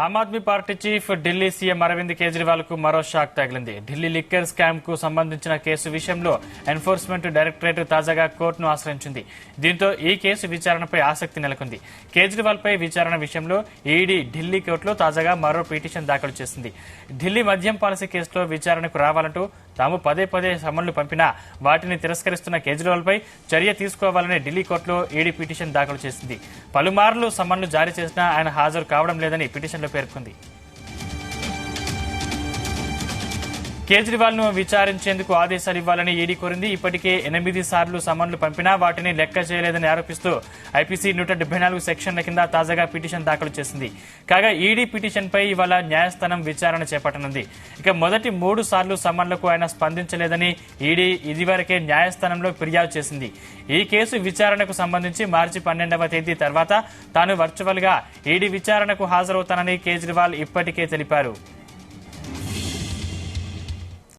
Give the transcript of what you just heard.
ఆమ్ Aadmi Party chief Delhi CM Arvind Kejriwal కు మరో shock తగిలింది. ఢిల్లీ లిక్కర్ స్కామ్ కు సంబంధించిన కేసు విషయంలో ఎన్ఫోర్స్మెంట్ డైరెక్టరేట్ తాజాగా కోర్టును ఆశ్రయించింది. దీంతో ఈ కేసు విచారణపై ఆసక్తి నెలకొంది. కేజ్రీవాల్ పై విచారణ విషయంలో ఈడీ ఢిల్లీ కోర్టులో తాజాగా మరో పిటిషన్ దాఖలు చేసింది. ఢిల్లీ మద్యం పాలసీ కేసులో విచారణకు రావాలంటూ తాము పదే సమన్లు పంపినా వాటిని తిరస్కరిస్తున్న కేజ్రీవాల్ పై చర్య తీసుకోవాలని ఢిల్లీ కోర్టులో ఈడీ పిటిషన్ దాఖలు చేసింది. పలుమార్లు సమన్లు జారీ చేసినా ఆయన హాజరు కావడం లేదని పిటిషన్లో పేర్కొంది. కేజ్రీవాల్ ను విచారించేందుకు ఆదేశాలు ఇవ్వాలని ఈడీ కోరింది. ఇప్పటికే 8 సార్లు సమన్లు పంపినా వాటిని లెక్క చేయలేదని ఆరోపిస్తూ ఐపీసీ 174 సెక్షన్ల కింద తాజాగా పిటిషన్ దాఖలు చేసింది. కాగా ఈడీ పిటిషన్ పై ఇవాళ న్యాయస్థానం విచారణ చేపట్టనుంది. ఇక మొదటి 3 సార్లు సమన్లకు ఆయన స్పందించలేదని ఈడీ ఇదివరకే న్యాయస్థానంలో ఫిర్యాదు చేసింది. ఈ కేసు విచారణకు సంబంధించి మార్చి 12వ తేదీ తర్వాత తాను వర్చువల్ గా ఈడీ విచారణకు హాజరవుతానని కేజ్రీవాల్ ఇప్పటికే తెలిపారు.